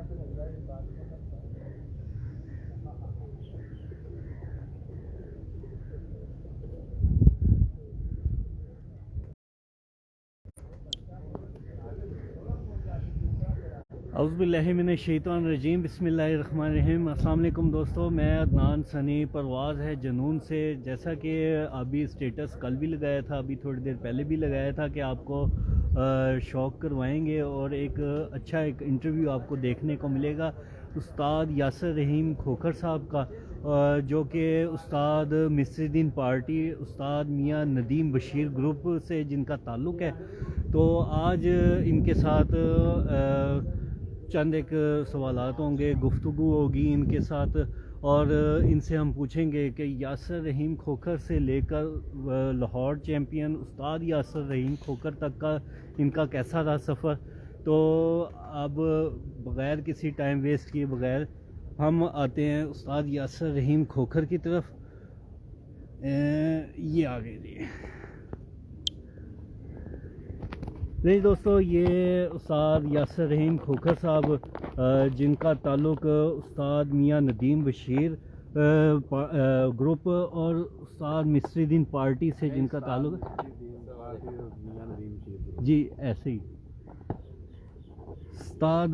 औज़ुबिल्लाहिमिनश्शैतानिर्रजीम बिस्मिल्लाहिर्रहमानिर्रहीम। अस्सलाम वालेकुम दोस्तों, मैं अदनान सनी। परवाज़ है जुनून से। जैसा कि अभी स्टेटस कल भी लगाया था, अभी थोड़ी देर पहले भी लगाया था कि आपको शौक़ करवाएंगे और एक अच्छा एक इंटरव्यू आपको देखने को मिलेगा उस्ताद यासिर रहीम खोखर साहब का, जो कि उस्ताद मिस्रीद्दीन पार्टी, उस्ताद मियाँ नदीम बशीर ग्रुप से जिनका ताल्लुक़ है। तो आज इनके साथ चंद एक सवालात होंगे, गुफ्तगू होगी इनके साथ, और इनसे हम पूछेंगे कि यासिर रहीम खोखर से लेकर लाहौर चैम्पियन उस्ताद यासिर रहीम खोखर तक का इनका कैसा रहा सफ़र। तो अब बग़ैर किसी टाइम वेस्ट किए बग़ैर हम आते हैं उस्ताद यासिर रहीम खोखर की तरफ। ये आगे जी नहीं दोस्तों, ये उस्ताद यासिर रहीम खोखर साहब जिनका ताल्लुक़ उस्ताद मियाँ नदीम बशीर ग्रुप और उस्ताद मिस्रीद्दीन पार्टी से जिनका ताल्लुक़ जी, ऐसे ही उस्ताद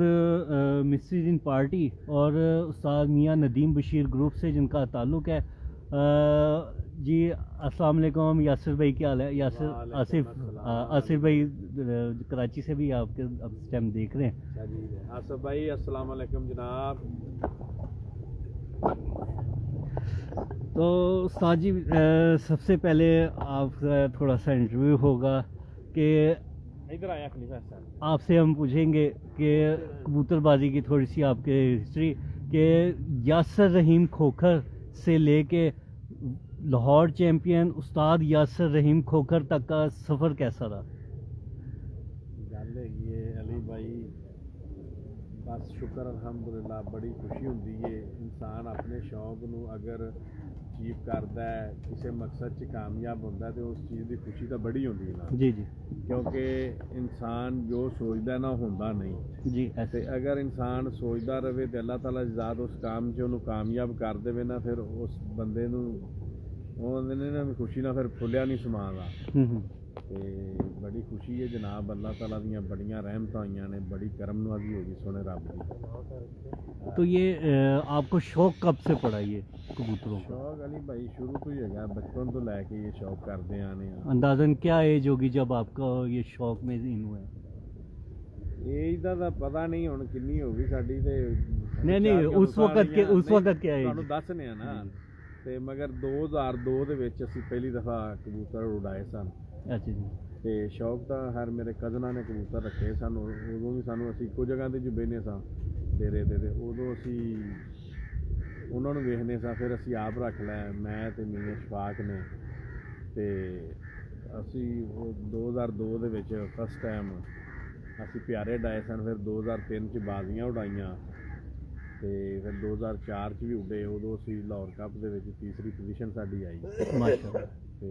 मिस्रीद्दीन पार्टी और उस्ताद मियाँ नदीम बशीर ग्रुप से जिनका ताल्लुक़ है। जी अस्सलाम वालेकुम यासिर भाई, क्या हाल है? यासिर आसिफ भाई कराची से भी आपके अब इस टाइम देख रहे हैं। आसिफ भाई अस्सलाम वालेकुम जनाब। तो उस्ताद जी, सबसे पहले आपका थोड़ा सा इंटरव्यू होगा कि इधर आया खलीफा साहब, आपसे हम पूछेंगे कि कबूतरबाजी की थोड़ी सी आपके हिस्ट्री कि यासिर रहीम खोखर से लेके लाहौर चैम्पियन उस्ताद यासिर रहीम खोखर तक का सफ़र कैसा रहा? गल है अली भाई, बस शुक्र अल्हम्दुलिल्लाह, बड़ी खुशी होती है इंसान अपने शौक नू अगर अचीव करता है, किसी मकसद च कामयाब होता है तो उस चीज़ की खुशी तो बड़ी होती है ना जी जी, क्योंकि इंसान जो सोचता ना होंदा नहीं जी ऐसे। अगर इंसान सोचता रहे तो अल्लाह ताला ज़ात उस काम च उन्होंने कामयाब कर देवे ना, फिर उस बंदे नू ना खुशी ना फिर फुलिया नहीं समादा। ते बड़ी खुशी है जनाब, अल्लाह ताला दियां बड़ियां रहमत आईयां ने, बड़ी करम नवाजी होगी सोने रब की। तो ये आपको शौक़ कब से पड़ा ये कबूतरों का? शौक अली भाई शुरू तो ही है, बचपन तो लैके ये शौक करते आने। अंदाज़न क्या एज होगी जब आपका ये शौक़ में इन हुआ? एज का पता नहीं हुण किन्नी होगी साडी ते नहीं उस वक्त क्या एज? तुहानू दसने ना ते मगर 2002 ਦੇ ਵਿੱਚ ਅਸੀਂ ਪਹਿਲੀ ਦਫਾ ਕਬੂਤਰ ਉਡਾਏ ਸਨ। अच्छा जी। ਤੇ ਸ਼ੌਕ ਤਾਂ ਹਰ ਮੇਰੇ ਕਜ਼ਨਾਂ ਨੇ ਕਬੂਤਰ ਰੱਖੇ ਸਨ, ਉਦੋਂ ਵੀ ਸਾਨੂੰ ਅਸੀਂ ਇੱਕੋ ਜਗ੍ਹਾ ਤੇ ਜੋ ਬਹਿੰਦੇ ਸਾਂ ਡੇਰੇ ਤੇ ਉਦੋਂ ਅਸੀਂ ਉਹਨਾਂ ਨੂੰ ਵੇਖਦੇ ਸਾਂ, ਫਿਰ ਅਸੀਂ ਆਪ ਰੱਖ ਲਿਆ, ਮੈਂ ਤੇ ਮੀਆਂ ਸ਼ਫਾਕ ਨੇ। ਤੇ ਅਸੀਂ 2002 ਦੇ ਵਿੱਚ ਫਸਟ ਟਾਈਮ ਅਸੀਂ ਪਿਆਰੇ ਉਡਾਏ ਸਨ, ਫਿਰ 2003 'ਚ ਬਾਜ਼ੀਆਂ ਉਡਾਈਆਂ ਤੇ ਫਿਰ 2004 'ਚ ਵੀ ਉੱਡੇ, ਉਦੋਂ ਅਸੀਂ ਲਾਹੌਰ ਕੱਪ ਦੇ ਵਿੱਚ ਤੀਸਰੀ ਪੋਜੀਸ਼ਨ ਸਾਡੀ ਆਈ माशाअल्लाह। ਤੇ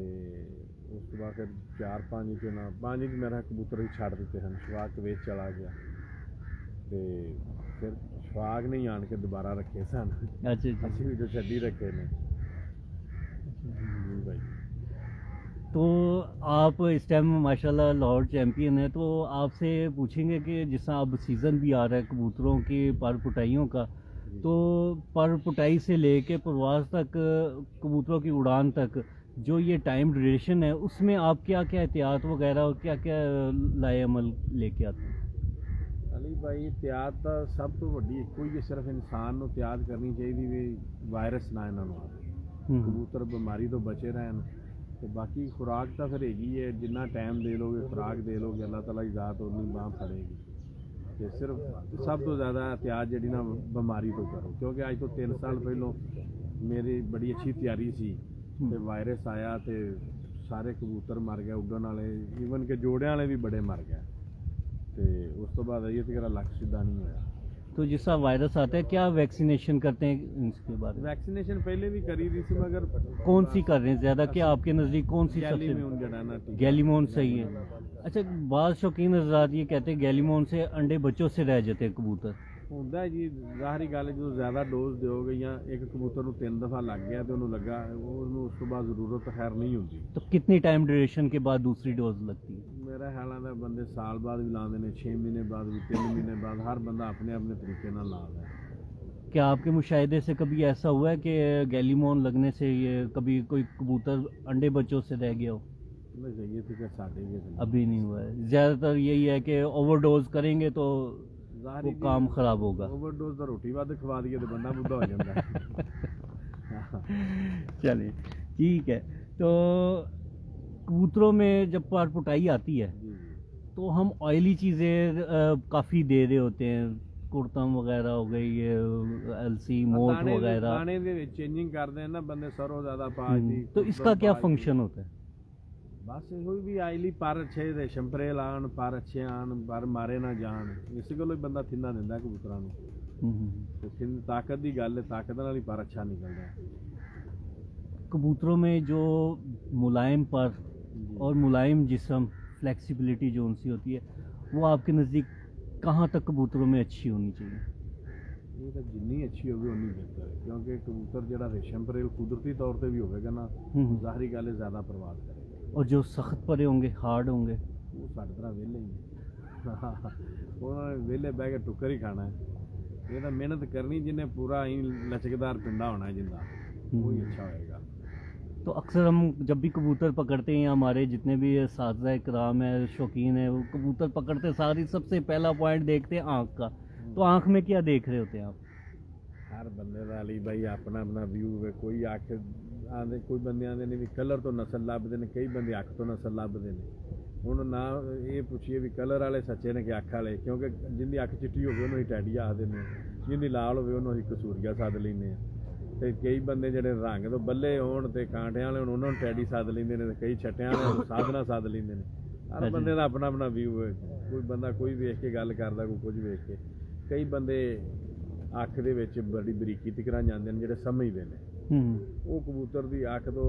ਉਸ ਤੋਂ ਬਾਅਦ ਫਿਰ 4-5 'ਚ ਨਾ 5 'ਚ ਮੇਰਾ ਕਬੂਤਰ ਹੀ ਛੱਡ ਦਿੱਤੇ ਹਨ, ਸ਼ਫਾਕ ਵੇਚ ਚਲਾ ਗਿਆ ਤੇ ਫਿਰ ਸ਼ਫਾਕ ਨੇ ਆਣ ਕੇ ਦੁਬਾਰਾ ਰੱਖੇ ਸਨ। अच्छा जी। ਅਸੀਂ ਵੀ ਜੋ ਛੱਡੀ ਰੱਖੇ ਨੇ ਜੀ भाई। तो आप इस टाइम माशाल्लाह लाहौर चैम्पियन है, तो आपसे पूछेंगे कि जिस अब सीज़न भी आ रहा है कबूतरों की पर पुटाइयों का, तो पर पुटाई से लेके परवाज़ तक कबूतरों की उड़ान तक जो ये टाइम ड्यूरेशन है, उसमें आप क्या क्या एहतियात वगैरह और क्या क्या लाए अमल लेके आते हैं? अली भाई एहतियात तो सब तो वड्डी इक्को ही है, सिर्फ इंसान को एहतियात करनी चाहिए भी वायरस ना इन्होंने आए, कबूतर बीमारी तो बचे रहन। तो बाकी खुराक तो फिर हैगी है, जिन्ना टाइम दे लोगे खुराक दे लोगे अल्लाह ताला की ज़ात उन्नी बांह फड़ेगी। तो सिर्फ सब तो ज़्यादा एहतियात जी ना बीमारी तो करो, क्योंकि अज तो 3 साल पहलों मेरी बड़ी अच्छी तैयारी सी ते वायरस आया तो सारे कबूतर मर गए उड्डण वाले, ईवन के जोड़े वाले भी बड़े मर गए। तो उस तो बाद ये तेरा लक सीधा नहीं होया। तो जिस वायरस आता है क्या वैक्सीनेशन करते हैं इसके बाद? वैक्सीनेशन पहले भी करी थी मगर कौन सी कर रहे हैं ज़्यादा, क्या आपके नज़दीक कौन सी सबसे? गैलीमोन सही है। अच्छा, बाद शौकीन हज़रात ये कहते हैं गैलीमोन से अंडे बच्चों से रह जाते हैं कबूतर, ਹੁੰਦਾ ਹੈ ਜੀ, ਜ਼ਾਹਰੀ ਗੱਲ ਹੈ, ਜਦੋਂ ਜ਼ਿਆਦਾ ਡੋਜ਼ ਦਿਓਗੇ ਜਾਂ ਇੱਕ ਕਬੂਤਰ ਨੂੰ 3 ਦਫਾ ਲੱਗ ਗਿਆ ਤੇ ਉਹਨੂੰ ਲੱਗਾ, ਉਹਨੂੰ ਉਸ ਤੋਂ ਬਾਅਦ ਜ਼ਰੂਰਤ ਖੈਰ ਨਹੀਂ ਹੁੰਦੀ। तो कितनी टाइम ड्यूरेशन के बाद दूसरी डोज लगती है? ਮੇਰਾ ਖਿਆਲ ਹੈ ਬੰਦੇ ਸਾਲ ਬਾਅਦ ਵੀ ਲਾਉਂਦੇ ਨੇ, 6 ਮਹੀਨੇ ਬਾਅਦ ਵੀ, 3 ਮਹੀਨੇ ਬਾਅਦ, ਹਰ ਬੰਦਾ ਆਪਣੇ ਆਪਣੇ ਤਰੀਕੇ ਨਾਲ ਲਾਉਂਦਾ ਹੈ। क्या आपके मुशाहिदे से कभी ऐसा हुआ है कि गैलीमोन लगने से ये कभी कोई कबूतर अंडे बच्चों से रह गया हो? नहीं चाहिए थी कि साढ़े के अभी नहीं हुआ है। ज़्यादातर यही है कि ओवरडोज करेंगे तो वो काम खराब होगा। ओवरडोज तो रोटी ਵੱਧ ਖਵਾ ਦਈਏ तो बंदा बुढ़ा हो जाता है। चलिए ठीक है। तो कबूतरों में जब पार पुटाई आती है जी, तो हम ऑयली चीज़ें काफ़ी दे रहे होते हैं, कुर्तम वगैरह हो गई, ये अलसी मोट दाने वगैरह, दाने ਦੇ ਵਿੱਚ ਚੇਂजिंग ਕਰਦੇ हैं ना बंदे, सरੋं ज़्यादा पा दी। तो इसका क्या फंक्शन होता है? बस कोई भी आईली पर अच्छे रेशम परेल आन, पर अच्छे आन, पर मारे ना जान, इस गल्लों ही बंदा थिंदा दिंदा कबूतरां नूं। ते थिंद ताकत दी गल है, ताकत नाल ही पर अच्छा निकलदा है। कबूतरों में जो मुलायम पर जी। और मुलायम जिस्म, फ्लेक्सिबिलिटी जो उनसी होती है, वो आपके नज़दीक कहाँ तक कबूतरों में अच्छी होनी चाहिए? ये तो जिन्नी अच्छी होगी उन्नी बेहतर है, क्योंकि कबूतर जरा रेशम परेल कुदरती तौर पर भी होगा ना, ज़ाहरी गल है ज़्यादा प्रवास करेगा। और जो सख्त परे होंगे, हार्ड होंगे, वो साढ़े तरह वेले ही उन्होंने वेले बह के टुक्कर ही खाना है। ये तो मेहनत करनी जिन्हें पूरा ही लचकदार पिंडा होना है जिंदा, वही अच्छा होएगा। तो अक्सर हम जब भी कबूतर पकड़ते हैं, हमारे जितने भी साथी कराम है, शौकीन है, वो कबूतर पकड़ते सारी सबसे पहला पॉइंट देखते हैं आँख का। तो आँख में क्या देख रहे होते हैं आप? हर बंदे का अली भाई अपना अपना व्यू है। कोई अख आंदे, कोई बंदे आंदे ने भी कलर तो नस्ल लभदे ने, कई बंदे अख तो नस्ल लभदे ने। हुण ना ये पूछिए भी कलर वाले सच्चे ने कि अख वाले, क्योंकि जिंदी अख चिट्टी होवे उन्होंने टैडी आखदे ने, जिंदी लाल होवे उन्होंने कसूरिया सद लैंदे आ। ते कई बंदे जिहड़े रंग तो बल्ले होण ते कांटियां वाले होण उन्होंने टैडी सद लैंदे ने, कई छट्टियां वाले साधना सद लैंदे ने। हर बंदे दा अपना अपना व्यू है। कोई बंदा कोई वेख के गल करदा, कोई कुछ वेख के। कई बंदे अख दे विच बड़ी बरीकी तिकरां जांदे ने, जिहड़े समझदे ने। वो कबूतर दी अख तो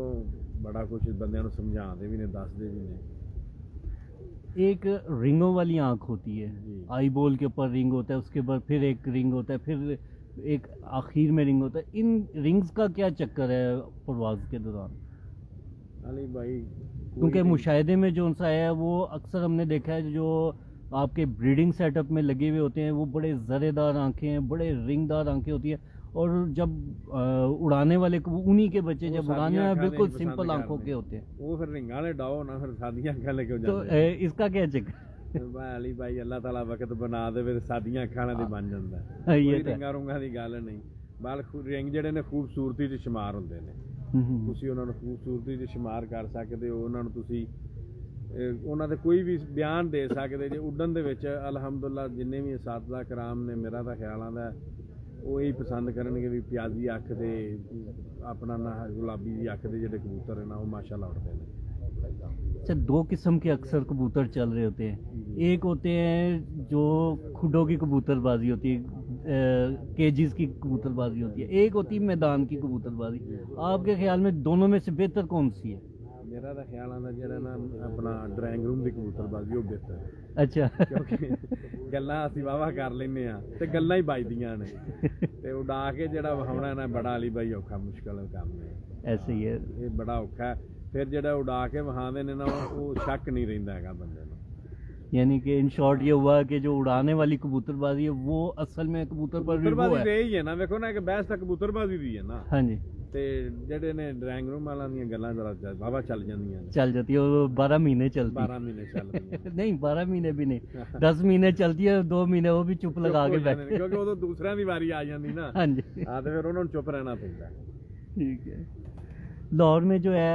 बड़ा कुछ बंदियां नूं समझाते भी ने, दसदे भी ने। एक रिंगों वाली आँख होती है, जी। आई बॉल के ऊपर रिंग होता है, उसके बाद फिर एक रिंग होता है, फिर एक आखिर में रिंग होता है। इन रिंग्स का क्या चक्कर है परवाज के दौरान? अली भाई क्योंकि मुशाहिदे में जो सा है वो अक्सर हमने देखा है, जो आपके ब्रीडिंग सेटअप में लगे हुए होते हैं वो बड़े ज़रेदार आंखें हैं, बड़े रिंगदार आंखें होती हैं, और जब उड़ाने वाले उन्हीं के बच्चे जब उड़ाने में बिल्कुल सिंपल आंखों के होते हैं, वो फिर रिंगा वाले डाओ ना, फिर सादियां अखां लेके तो इसका क्या चक्कर? अली भाई अल्लाह ताला वक्त बना दे फिर सादियां अखां दे बन जांदा है। ये कोई तो है। रिंगा रुंगा दी गल नहीं, बाल रिंग ਜਿਹੜੇ ਨੇ ਖੂਬਸੂਰਤੀ 'ਚ ਸ਼ੁਮਾਰ ਹੁੰਦੇ ਨੇ। ਤੁਸੀਂ ਉਹਨਾਂ ਨੂੰ ਖੂਬਸੂਰਤੀ 'ਚ ਸ਼ੁਮਾਰ ਕਰ ਸਕਦੇ ਹੋ, ਉਹਨਾਂ ਨੂੰ ਤੁਸੀਂ ਉਹਨਾਂ ਦੇ ਕੋਈ ਵੀ ਬਿਆਨ ਦੇ ਸਕਦੇ ਜੇ। ਉੱਡਣ ਦੇ ਵਿੱਚ ਅਲਹਮਦੁਲਿਲਾ ਜਿੰਨੇ ਵੀ ਸਾਥੀਆ ਕਰਾਮ ਨੇ, ਮੇਰਾ ਤਾਂ ਖਿਆਲ ਆਉਂਦਾ ਉਹ ਇਹੀ ਪਸੰਦ ਕਰਨਗੇ ਵੀ ਪਿਆਜ਼ੀ ਅੱਖ ਦੇ, ਆਪਣਾ ਨਾ ਗੁਲਾਬੀ ਦੀ ਅੱਖ ਦੇ ਜਿਹੜੇ ਕਬੂਤਰ ਨੇ ਨਾ, ਉਹ माशाल्लाह उड़ते हैं। अच्छा, दो किस्म के अक्सर कबूतर चल रहे होते हैं। एक होते हैं जो खुडों की कबूतरबाजी होती है, केजीज की कबूतरबाजी होती है, एक होती है मैदान की कबूतरबाजी। आपके ख्याल में दोनों में से बेहतर कौन सी है? मेरा तो ख्याल आंदा ਜਿਹੜਾ ਨਾ ਆਪਣਾ ਡਰਾਇੰਗ ਰੂਮ ਦੀ ਕਬੂਤਰਬਾਜ਼ੀ ਉਹ ਬਿਹਤਰ ਹੈ। अच्छा। ਕਿਉਂਕਿ ਗੱਲਾਂ ਅਸੀਂ ਵਾਵਾ ਕਰ ਲੈਂਦੇ ਆ ਤੇ ਗੱਲਾਂ ਹੀ ਵੱਜਦੀਆਂ ਨੇ, ਤੇ ਉਡਾ ਕੇ ਜਿਹੜਾ ਵਹਾਉਣਾ ਨਾ ਬੜਾ ਅਲੀ ਬਾਈ ਔਖਾ ਮੁਸ਼ਕਲ ਕੰਮ ਹੈ। ऐसे ही है। ਇਹ ਬੜਾ ਔਖਾ ਹੈ। ਫਿਰ ਜਿਹੜਾ ਉਡਾ ਕੇ ਵਹਾਉਂਦੇ ਨੇ ਨਾ, ਉਹ ਸ਼ੱਕ ਨਹੀਂ ਰਹਿੰਦਾ ਹੈਗਾ ਬੰਦੇ ਨੂੰ। यानी कि इन शॉर्ट ये हुआ कि जो उड़ाने वाली कबूतरबाजी है वो असल में कबूतर पर भी वो ਕਬੂਤਰਬਾਜ਼ੀ है। ਰਹੀ ਹੈ ਨਾ, ਵੇਖੋ ਨਾ, ਇੱਕ ਬਹਿਸ ਤਾਂ ਕਬੂਤਰਬਾਜ਼ੀ ਦੀ ਹੈ ਨਾ। हाँ जी, ਤੇ ਜਿਹੜੇ ਨੇ ਡਰਾਇੰਗ ਰੂਮ ਵਾਲਾਂ ਦੀਆਂ ਗੱਲਾਂ ਜ਼ਰਾ ਵਾਵਾ ਚੱਲ ਜਾਂਦੀਆਂ ਨੇ। चल जाती है वो 12 महीने चलती 12 ਮਹੀਨੇ ਚੱਲਦੀਆਂ है। नहीं 12 महीने भी नहीं, 10 महीने चलती है, 2 महीने वो भी चुप लगा के बैठे। ਕਿਉਂਕਿ ਉਦੋਂ ਦੂਸਰਿਆਂ ਦੀ ਵਾਰੀ ਆ ਜਾਂਦੀ ਨਾ। हाँ जी, ਆ ਤੇ ਫਿਰ ਉਹਨਾਂ ਨੂੰ ਚੁੱਪ ਰਹਿਣਾ ਪੈਂਦਾ। ठीक है। लाहौर में जो है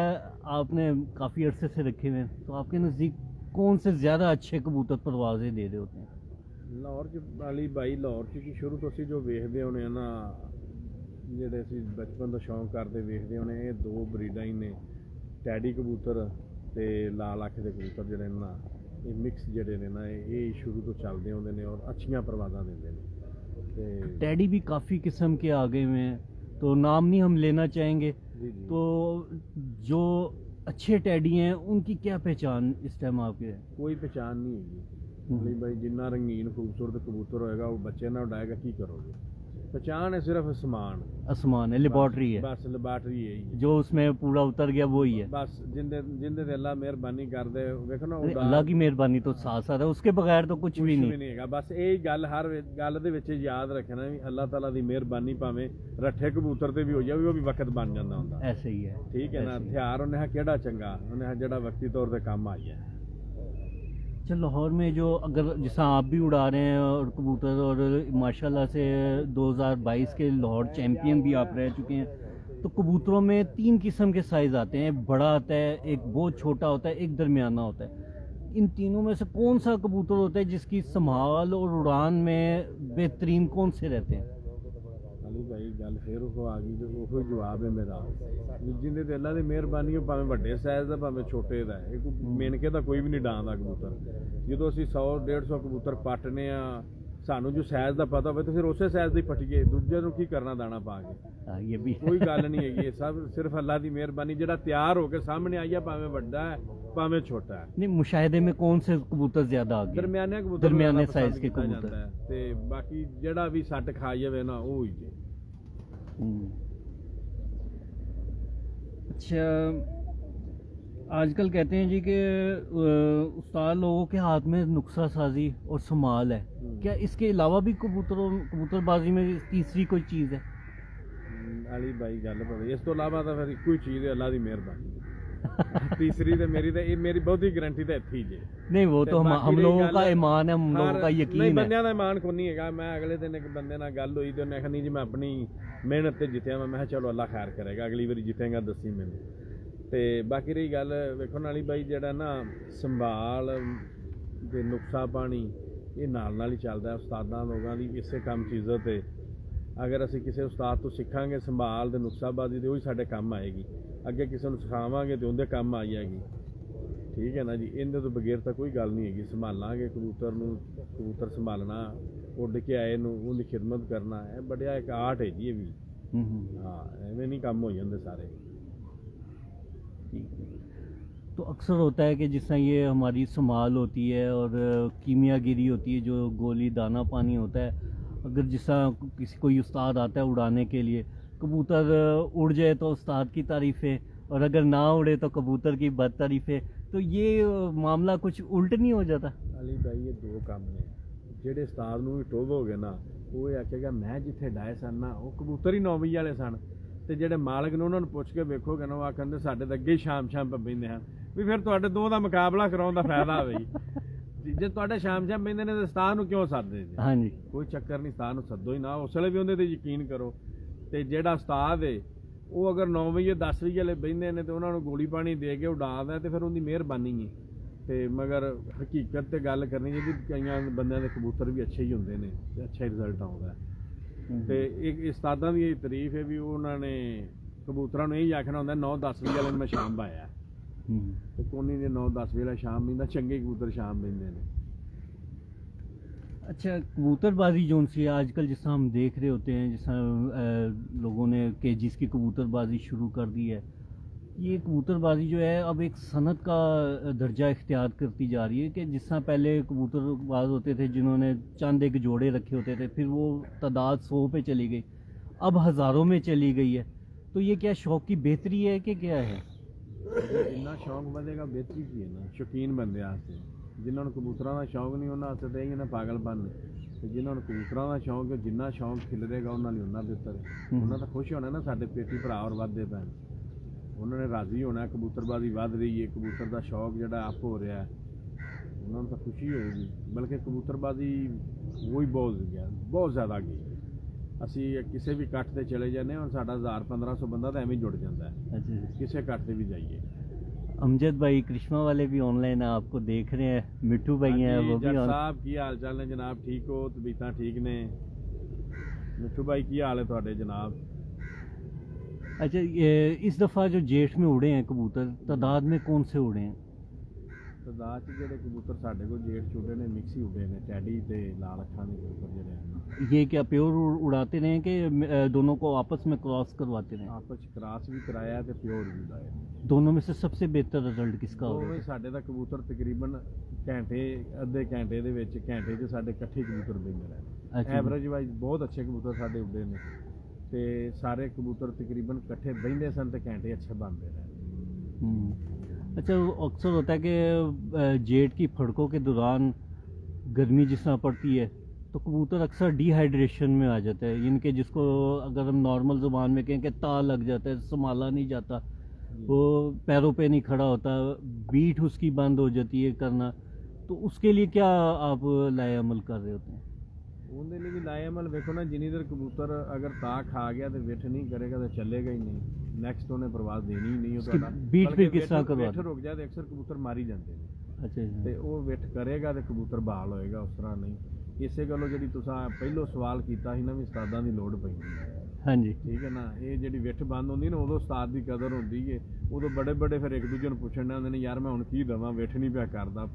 आपने काफ़ी अरसे से रखे हुए हैं, तो आपके नज़दीक कौन से ज़्यादा अच्छे कबूतर परवाज़ें दे रहे होते हैं? ਲਾਹੌਰ 'ਚ ਅਲੀ ਬਾਈ, ਲਾਹੌਰ 'ਚ ਕੀ ਸ਼ੁਰੂ ਤੋਂ ਅਸੀਂ ਜੋ ਵੇਖਦੇ ਹੋਣੇ ਆ ਨਾ, ਜਿਹੜੇ ਅਸੀਂ ਬਚਪਨ ਤੋਂ ਸ਼ੌਂਕ ਕਰਦੇ ਵੇਖਦੇ ਹੋਣੇ, ਇਹ ਦੋ ਬਰੀਡਾਂ ਹੀ ਨੇ, ਟੈਡੀ ਕਬੂਤਰ ਤੇ ਲਾਲ ਅੱਖ ਦੇ ਕਬੂਤਰ ਜਿਹੜੇ ਨੇ ਨਾ, ਇਹ ਮਿਕਸ ਜਿਹੜੇ ਨੇ ਨਾ, ਇਹ ਸ਼ੁਰੂ ਤੋਂ ਚੱਲਦੇ ਆਉਂਦੇ ਨੇ ਔਰ ਅੱਛੀਆਂ ਪਰਵਾਜ਼ਾਂ ਦਿੰਦੇ ਨੇ। ਤੇ टैडी भी काफ़ी किस्म के आ गए हुए हैं, तो नाम नहीं हम लेना चाहेंगे। जी जी, तो जो अच्छे टैडी हैं उनकी क्या पहचान इस टाइम आपके है? कोई पहचान नहीं है। अली भाई जिन्ना रंगीन खूबसूरत कबूतर होएगा वो बच्चे ना उड़ाएगा की करोगे। पहचान है सिर्फ आसमान, आसमान है, लेबॉर्ट्री है, बस लेबार्टरी है ही। जो उसमें पूरा उतर गया वो ही है। बस जिंदे जिंदे ते अल्लाह मेहरबानी कर दे, देखो ना अरे अल्लाह की मेहरबानी तो साथ साथ है, उसके बगैर तो कुछ भी नहीं। हैगा। बस यही गल हर गल दे विच याद रखना भी अल्लाह ताला दी मेहरबानी, भावें रट्ठे कबूतर ते भी हो जाए वो भी वक्त बन जाता होंदा। ऐसे ही है, ठीक है ना। हथियार उन्हें केड़ा चंगा, उन्हें जेड़ा वक्ती तौर ते काम आई है। अच्छा, लाहौर में जो अगर जैसा आप भी उड़ा रहे हैं और कबूतर, और माशाल्लाह से 2022 के लाहौर चैम्पियन भी आप रह चुके हैं, तो कबूतरों में 3 किस्म के साइज़ आते हैं, एक बड़ा आता है, एक बहुत छोटा होता है, एक दरमियाना होता है। इन तीनों में से कौन सा कबूतर होता है जिसकी संभाल और उड़ान में बेहतरीन कौन से रहते हैं? अली भाई गल फिर वो आ गई, वो जवाब है मेरा। जिंदे ते अल्लाह दी मेहरबानी हो, भावें वड्डे साइज दा भावें छोटे दा, एक मेनके दा कोई भी नहीं डांदा कबूतर। जो असीं 100-150 कबूतर पट्टने आ, सानू जो साइज दा पता होवे तो फिर उसे साइज दी पट्टिए, दूजे नूं की करना दाना पा के। ये भी कोई गल नहीं है, सब सिर्फ अल्लाह दी मेहरबानी। जेड़ा तैयार होके सामने आई है, भावें वड्डा है भावें छोटा है। नहीं, मुशाहिदे में कौन से कबूतर ज्यादा आ गए? दरमियाने कबूतर, दरमियाने साइज के कबूतर है, ते बाकी जेड़ा भी सट खा जावे ना वो ही है। अच्छा, आजकल कहते हैं जी कि उस्ताद लोगों के हाथ में नुक्सा साजी और संभाल है, क्या इसके अलावा भी कबूतरबाजी में तीसरी कोई चीज़ है? अली भाई गल पता, इस तो अलावा तो फिर एक ही चीज़ है, अल्लाह की मेहरबानी। तीसरी तो मेरी बहुत ही गारंटी तो इत्थे ही जे। नहीं, वो तो हम लोगों का ईमान है, हम लोगों का यकीन है। बंदियां दा ईमान कोई नहीं है। मैं अगले दिन एक बंदे नाल गल हुई तो उन्हें आखा नहीं जी मैं अपनी मेहनत ते जितया, मैं चलो अल्लाह खैर करेगा, अगली बारी जितेगा दसी मैनू। ते बाकी रही गल वेखो नाली भाई, जेड़ा ना संभाल ते नुक्सा पानी ये नाल ही चलदा है। उस्तादां लोगों की इसे काम च इज्जत है। अगर असीं किसी उस्ताद तो सीखांगे संभाल ते नुक्साबाजी तो वही साडे काम आएगी, अगे किसी को सिखावांगे तो उनके काम आ जाएगी। ठीक है ना जी। इनके तो बगैर तो कोई गल नहीं है। संभालांगे कबूतर नूं, कबूतर संभालना, उड़ के आए नूं उनकी खिदमत करना है, बड़ा एक आर्ट है जी ये भी। हाँ, एवें नहीं काम हो जाते सारे। तो अक्सर होता है कि जिस तरह ये हमारी संभाल होती है और कीमियागिरी होती है, जो गोली दाना पानी होता है, अगर जिस तरह किसी कोई उस्ताद आता है उड़ाने के लिए, कबूतर उड़ जाए तो उस्ताद की तारीफ़ है, और अगर ना उड़े तो कबूतर की बद तारीफ़ है, तो ये मामला कुछ उल्ट नहीं हो जाता? अली भाई ये दो काम ने, जेडे उस्ताद नूं भी टोभोगे ना, वो आखेगा मैं जिथे डाए सन ना वो कबूतर ही 9 वजे वाले सन, ते जेडे मालक ने उन्होंने पुछ के वेखोगे ना, वो आखंदे साडे ते अगे शाम पैंदे हैं भी, फिर तुहाडे दो दा मुकाबला कराउण दा फायदा होवे जी। जे तुहाडे शाम पैंदे ने ते उस्ताद नूं क्यों सददे जी? हाँ जी, कोई चक्कर नहीं, उस्ताद नूं सद्दो ही ना, उस वेले भी उहदे ते यकीन करो। ते जेड़ा उस्ताद है वो अगर 9 वजे 10 वजे वाले बहिंदे ने ते उन्होंने गोली पानी दे के उड़ा दें तो फिर उनकी मेहरबानी है। तो मगर हकीकत ते गल करनी चाहिए, कई बंदे के कबूतर भी अच्छे ही होंगे ने, अच्छा रिजल्ट आता है। तो एक उस्तादां दी तारीफ है भी उन्होंने कबूतरां नूं यही आखना होंदा 9-10 वजे वाले मैं शाम पाया, तो कोनी ने 9-10 वजे शाम बहिंदा, चंगे कबूतर शाम बहिंदे ने। अच्छा, कबूतरबाजी जोन सी है आजकल, जिस हम देख रहे होते हैं, जिस लोगों ने केजीज़ की कबूतरबाजी शुरू कर दी है, ये कबूतरबाजी जो है अब एक सनत का दर्जा इख्तियार करती जा रही है, कि जिस तरह पहले कबूतरबाज होते थे जिन्होंने चंद एक जोड़े रखे होते थे, फिर वो तादाद 100 पे चली गई, अब हज़ारों में चली गई है। तो ये क्या शौक़ की बेहतरी है कि क्या है? जिन्ना शौक बधेगा बेहतरी की है ना, शौकीन बंदे वास्ते। जिन्होंने कबूतरों का शौक नहीं उन्होंने तो यही ना पागलपन है। जिन्होंने कबूतरों का शौक है, जिन्ना शौक खिलरेगा उन्होंने उन्ना बेहतर है। उन्होंने तो खुश होना ना, साडे पेटी भरा और वधदे पैन, उन्होंने राजी होना, कबूतरबाजी वध रही है, कबूतर का शौक जो आप हो रहा है, उन्होंने तो खुशी होगी। बल्कि कबूतरबाजी वही बहुत ज़्यादा गई। असी किसी भी कट्ठ से चले जाने और साडा 1000-1500 बंदा तो एवं जुड़ जाता है। किसी कट्ठ से भी जाइए। अमजद भाई करिश्मा वाले भी ऑनलाइन है, आपको देख रहे हैं, मिट्टू भाई हैं वो भी। साहब की हाल चाल ने जनाब? ठीक हो? तबीयत ठीक ने? मिट्टू भाई की हाल है थोड़े जनाब? अच्छा, ये इस दफ़ा जो जेठ में उड़े हैं कबूतर, तादाद में कौन से उड़े हैं? ਤਾਦਾਦ 'ਚ ਜਿਹੜੇ ਕਬੂਤਰ ਸਾਡੇ ਕੋਲ ਜੇਠ ਛੁੱਟੇ ਨੇ ਮਿਕਸ ਹੀ ਉੱਡੇ ਨੇ, ਟੈਡੀ ਤੇ ਲਾਲ ਅੱਖਾਂ ਦੇ ਕਬੂਤਰ ਜਿਹੜੇ ਹਨ। ये क्या प्योर उड़ाते रहे कि दोनों को आपस में क्रॉस करवाते रहे? ਆਪਸ 'ਚ ਕ੍ਰਾਸ ਵੀ ਕਰਾਇਆ ਤੇ ਪਿਓਰ ਵੀ ਲਾਇਆ। दोनों में से सबसे बेहतर रिजल्ट किसका ਦੋਵੇਂ होगा? ਸਾਡੇ ਦਾ ਕਬੂਤਰ ਤਕਰੀਬਨ ਘੰਟੇ ਅੱਧੇ ਘੰਟੇ ਦੇ ਵਿੱਚ ਘੰਟੇ 'ਚ ਸਾਡੇ ਇਕੱਠੇ ਕਬੂਤਰ ਬੈਂਦੇ ਰਹੇ। अच्छा जी। ਐਵਰੇਜ ਵਾਈਜ਼ ਬਹੁਤ ਅੱਛੇ ਕਬੂਤਰ ਸਾਡੇ ਉੱਡੇ ਨੇ ਤੇ ਸਾਰੇ ਕਬੂਤਰ ਤਕਰੀਬਨ ਇਕੱਠੇ ਬਹਿੰਦੇ ਸਨ ਤੇ ਘੰਟੇ ਅੱਛੇ ਬਣਦੇ ਰਹੇ। अच्छा, वो अक्सर होता है कि जेठ की फड़कों के दौरान गर्मी जिस तरह पड़ती है तो कबूतर अक्सर डिहाइड्रेशन में आ जाता है, इनके जिसको अगर हम नॉर्मल ज़ुबान में कहें कि ता लग जाता है, संभाला नहीं जाता, वो पैरों पे नहीं खड़ा होता, बीट उसकी बंद हो जाती है करना, तो उसके लिए क्या आप लाए अमल कर रहे होते हैं? ਉਹਦੇ ਲਈ ਵੀ ਲਾਏ ਅਮਲ ਵੇਖੋ ਨਾ, ਜਿੰਨੀ ਦੇਰ ਕਬੂਤਰ ਅਗਰ ਤਾਂ ਖਾ ਗਿਆ ਤੇ ਵਿਠ ਨਹੀਂ ਕਰੇਗਾ ਤੇ ਚੱਲੇਗਾ ਹੀ ਨਹੀਂ, ਨੈਕਸਟ ਉਹਨੇ ਪ੍ਰਵਾਸ ਦੇਣੀ ਹੀ ਨਹੀਂ ਉਹ उसकी ਤੁਹਾਡਾ। बीट ਬਲਕਿ फिर किस तरह ਵਿਠ करवाते? ਰੁਕ ਜਾ ਤੇ ਅਕਸਰ ਕਬੂਤਰ ਮਾਰੀ ਜਾਂਦੇ ਨੇ अच्छा जी। ਤੇ ਉਹ ਵਿਠ ਕਰੇਗਾ ਤੇ ਕਬੂਤਰ ਬਹਾਲ ਹੋਏਗਾ, ਉਸ ਤਰ੍ਹਾਂ ਨਹੀਂ। ਇਸੇ ਗੱਲੋਂ ਜਿਹੜੀ ਤੁਸੀਂ ਪਹਿਲੋਂ ਸਵਾਲ ਕੀਤਾ ਸੀ ਨਾ ਵੀ ਉਸਤਾਦਾਂ ਦੀ ਲੋੜ ਪੈਂਦੀ ਹੈ, हाँ जी। ਠੀਕ ਹੈ ਨਾ। ਇਹ ਜਿਹੜੀ ਵਿਠ ਬੰਦ ਹੁੰਦੀ ਨਾ ਉਦੋਂ ਉਸਤਾਦ ਦੀ ਕਦਰ ਹੁੰਦੀ ਹੈ। ਉਦੋਂ ਬੜੇ ਬੜੇ ਫਿਰ ਇੱਕ ਦੂਜੇ ਨੂੰ ਪੁੱਛਣ ਦੇ ਹੁੰਦੇ ਨੇ, ਯਾਰ ਮੈਂ ਹੁਣ ਕੀ ਦੇਵਾਂ, ਵਿਠ ਨਹੀਂ ਪਿਆ ਕਰਦਾ,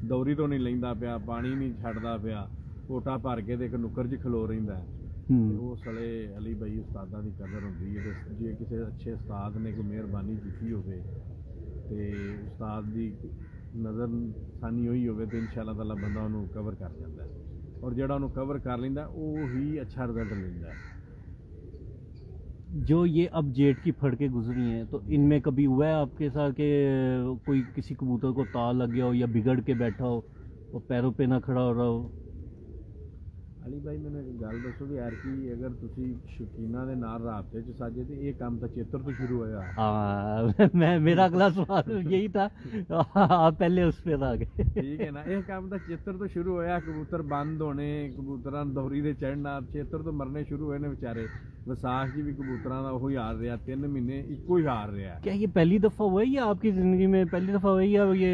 ਦੌਰੀ ਤੋਂ ਨਹੀਂ ਲੈਂਦਾ ਪਿਆ, ਪਾਣੀ ਨਹੀਂ ਛੱਡਦਾ ਪਿਆ, ਕੋਟਾ ਭਰ ਕੇ ਤੇ ਇੱਕ ਨੁੱਕਰ 'ਚ ਖਲੋ ਰਹਿੰਦਾ ਹੈ। ਤੇ ਉਸ ਵੇਲੇ ਅਲੀ ਭਾਈ ਉਸਤਾਦਾਂ ਦੀ ਕਦਰ ਹੁੰਦੀ ਹੈ। ਤੇ ਜੇ ਕਿਸੇ ਅੱਛੇ ਉਸਤਾਦ ਨੇ ਕੋਈ ਮਿਹਰਬਾਨੀ ਕੀਤੀ ਹੋਵੇ ਤੇ ਉਸਤਾਦ ਦੀ ਨਜ਼ਰ ਸਾਨੀ ਹੋਈ ਹੋਵੇ ਤੇ ਇਨਸ਼ਾਅੱਲਾ ਤਾਲਾ ਬੰਦਾ ਉਹਨੂੰ ਕਵਰ ਕਰ ਜਾਂਦਾ ਹੈ, ਔਰ ਜਿਹੜਾ ਉਹਨੂੰ ਕਵਰ ਕਰ ਲੈਂਦਾ ਉਹ ਹੀ ਅੱਛਾ ਰਿਜ਼ਲਟ ਲੈਂਦਾ ਹੈ। जो ये अब जेठ की फड़कें गुजरी हैं तो इनमें कभी हुआ है आपके साथ कि कोई किसी कबूतर को ताल लग गया हो या बिगड़ के बैठा हो और पैरों पे ना खड़ा हो रहा हो? ਅਲੀ ਭਾਈ ਮੈਨੂੰ ਇੱਕ ਗੱਲ ਦੱਸੋ ਵੀ ਯਾਰ ਕੀ ਅਗਰ ਤੁਸੀਂ ਸ਼ੌਕੀਨਾਂ ਦੇ ਨਾਲ ਰਾਬਤੇ 'ਚ ਸਾਜੇ ਤੇ ਇਹ ਕੰਮ ਤਾਂ ਚੇਤਰ ਤੋਂ ਸ਼ੁਰੂ ਹੋਇਆ। हाँ, मैं मेरा अगला सवाल यही था, आप पहले उस पे आ गए। ਠੀਕ ਹੈ ਨਾ, ਇਹ ਕੰਮ ਤਾਂ ਚੇਤਰ ਤੋਂ ਸ਼ੁਰੂ ਹੋਇਆ। ਕਬੂਤਰ ਬੰਦ ਹੋਣੇ, ਕਬੂਤਰਾਂ ਨੂੰ ਦੌਰੀ ਦੇ ਚੜ੍ਹਨਾ, ਚੇਤਰ ਤੋਂ ਮਰਨੇ ਸ਼ੁਰੂ ਹੋਏ ਨੇ ਵਿਚਾਰੇ। ਵਿਸਾਖ 'ਚ ਵੀ ਕਬੂਤਰਾਂ ਦਾ ਉਹੀ ਹਾਲ ਰਿਹਾ, 3 ਮਹੀਨੇ ਇੱਕੋ ਹੀ ਹਾਲ ਰਿਹਾ। क्या ये पहली दफ़ा हुआ है या आपकी ज़िंदगी में पहली दफ़ा हुआ है या ये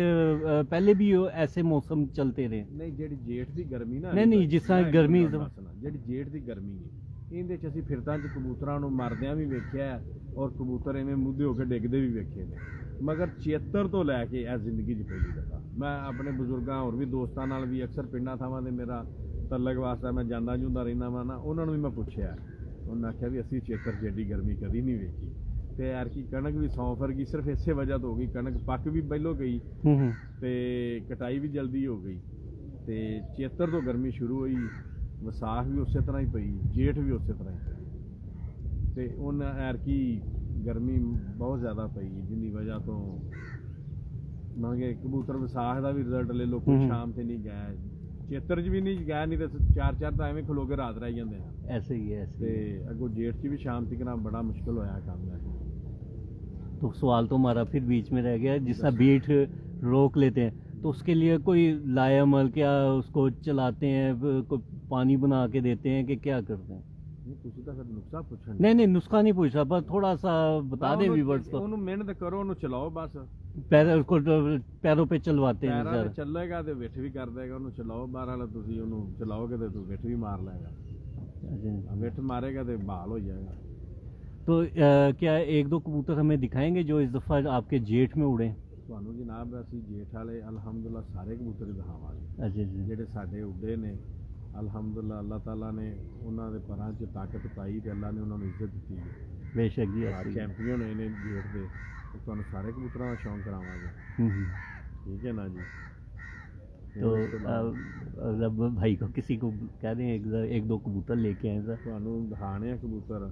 पहले भी ऐसे मौसम चलते रहे? ਨਹੀਂ, ਜਿਹੜੀ ਜੇਠ ਦੀ ਗਰਮੀ ਨਾ, ਨਹੀਂ, ਜਿਸ ਤਰ੍ਹਾਂ ਮੈਂ ਇੱਕ ਗਰਮੀ ਗੱਲ ਦੱਸਣਾ, ਜਿਹੜੀ ਜੇਠ ਦੀ ਗਰਮੀ ਹੈ ਇਹਦੇ 'ਚ ਅਸੀਂ ਫਿਰਤਾਂ 'ਚ ਕਬੂਤਰਾਂ ਨੂੰ ਮਰਦਿਆਂ ਵੀ ਵੇਖਿਆ ਹੈ ਔਰ ਕਬੂਤਰ ਐਵੇਂ ਮੁੱਦੇ ਹੋ ਕੇ ਡਿੱਗਦੇ ਵੀ ਵੇਖੇ ਨੇ। ਮਗਰ 76 ਤੋਂ ਲੈ ਕੇ ਇਹ ਜ਼ਿੰਦਗੀ 'ਚ ਪਹਿਲੀ ਦਫਾ ਮੈਂ ਆਪਣੇ ਬਜ਼ੁਰਗਾਂ ਹੋਰ ਵੀ ਦੋਸਤਾਂ ਨਾਲ ਵੀ ਅਕਸਰ ਪਿੰਡਾਂ ਥਾਵਾਂ ਤੇ ਮੇਰਾ ਤਲਕ ਵਾਸਤਾ ਮੈਂ ਜਾਂਦਾ ਜੁੰਦਾ ਰਹਿੰਦਾ ਵਾ ਨਾ, ਉਹਨਾਂ ਨੂੰ ਵੀ ਮੈਂ ਪੁੱਛਿਆ, ਉਹਨਾਂ ਆਖਿਆ ਵੀ ਅਸੀਂ 76 'ਚ ਐਡੀ ਗਰਮੀ ਕਦੀ ਨਹੀਂ ਵੇਖੀ। ਤੇ ਯਾਰ ਕੀ ਕਣਕ ਵੀ ਸੌਂ ਫਰ ਗਈ, ਸਿਰਫ ਇਸੇ ਵਜ੍ਹਾ ਤੋਂ ਹੋ ਗਈ, ਕਣਕ ਪੱਕ ਵੀ ਪਹਿਲੋਂ ਗਈ ਤੇ ਕਟਾਈ ਵੀ ਜਲਦੀ ਹੋ ਗਈ। ਤੇ 76 ਤੋਂ ਗਰਮੀ ਸ਼ੁਰੂ ਹੋਈ, ਵਿਸਾਖ ਵੀ ਉਸੇ ਤਰ੍ਹਾਂ ਹੀ ਪਈ, ਜੇਠ ਵੀ ਉਸੇ ਤਰ੍ਹਾਂ ਹੀ ਪਈ ਤੇ ਉਹਨਾਂ ਯਾਰ ਕੀ ਗਰਮੀ ਬਹੁਤ ਜ਼ਿਆਦਾ ਪਈ, ਜਿੰਨੀ ਵਜ੍ਹਾ ਤੋਂ ਮੰਗੇ ਕਬੂਤਰ ਵਿਸਾਖ ਦਾ ਵੀ ਰਿਜ਼ਲਟ ਲੈ ਲਓ, ਕੋਈ ਸ਼ਾਮ ਤੇ ਨਹੀਂ ਗਿਆ, ਚੇਤਰ 'ਚ ਵੀ ਨਹੀਂ ਗਿਆ, ਨਹੀਂ ਤੇ 4-4 ਤਾਂ ਐਵੇਂ ਖਲੋ ਕੇ ਰਾਤ ਰਹਿ ਜਾਂਦੇ ਆ। ऐसे ही है, ऐसे ਤੇ ही है। ਅੱਗੋਂ ਜੇਠ 'ਚ ਵੀ ਸ਼ਾਮ ਤੱਕ ਨਾ ਬੜਾ ਮੁਸ਼ਕਲ ਹੋਇਆ ਕੰਮ ਹੈ। तो सवाल तो हमारा फिर बीच में रह गया, जिस तरह बीट रोक लेते हैं तो उसके लिए कोई लाए अमल, क्या उसको चलाते हैं, कोई पानी बना के देते हैं कि क्या करते हैं? ਨਹੀਂ ਤੁਸੀਂ ਤਾਂ ਫਿਰ ਨੁਕਸਾ ਪੁੱਛਣ नहीं, नुस्खा नहीं पूछ रहा, बस थोड़ा सा बता दें व्यूअर्स को। ਉਹਨੂੰ ਮਿਹਨਤ ਕਰੋ, ਉਹਨੂੰ ਚਲਾਓ ਬਸ। उसको पैरों पे चलवाते हैं ਪੈਰਾਂ ਤੇ ज़्यादा। ਚੱਲੇਗਾ ਤੇ ਵਿਠ ਵੀ ਕਰ ਦੇਗਾ, ਉਹਨੂੰ ਚਲਾਓ ਬਾਹਰ ਵਾਲਾ, ਤੁਸੀਂ ਉਹਨੂੰ ਚਲਾਓਗੇ ਤੇ ਤੂੰ ਵਿਠ ਵੀ ਮਾਰ ਲਏਗਾ, अच्छा। ਵਿਠ ਮਾਰੇਗਾ ਤੇ ਬਹਾਲ ਹੋ ਜਾਏਗਾ। तो क्या एक दो कबूतर हमें दिखाएंगे जो इस दफ़ा आपके जेठ में उड़े? ਤੁਹਾਨੂੰ ਜਨਾਬ ਅਸੀਂ ਜੇਠ ਵਾਲੇ ਅਲਹਮਦੁਲਿਲਾ ਸਾਰੇ ਕਬੂਤਰ ਹੀ ਦਿਖਾਵਾਂਗੇ अच्छा जी। ਜਿਹੜੇ ਸਾਡੇ ਉੱਡੇ ਨੇ। ਅਲਹਮਦੁਲਿਲਾ ਅੱਲਾਹ ਤਾਲਾ ਨੇ ਉਹਨਾਂ ਦੇ ਪਰਾਂ 'ਚ ਤਾਕਤ ਪਾਈ ਤੇ ਅੱਲਾਹ ਨੇ ਉਹਨਾਂ ਨੂੰ ਇੱਜ਼ਤ ਦਿੱਤੀ ਹੈ। बेशक जी, ऐसे ही है। ਚੈਂਪੀਅਨ ਹੋਏ ਨੇ ਜੇਠ ਦੇ, ਤੇ ਤੁਹਾਨੂੰ ਸਾਰੇ ਕਬੂਤਰਾਂ ਦਾ ਸ਼ੌਂਕ ਕਰਾਵਾਂਗੇ, हम्म। ਠੀਕ ਹੈ ਨਾ ਜੀ। तो ਉਸ ਤੋਂ ਬਾਅਦ जब भाई को किसी को कह दें एक दो कबूतर लेके आए सर। ਤੁਹਾਨੂੰ ਦਿਖਾਣੇ ਆ ਕਬੂतर।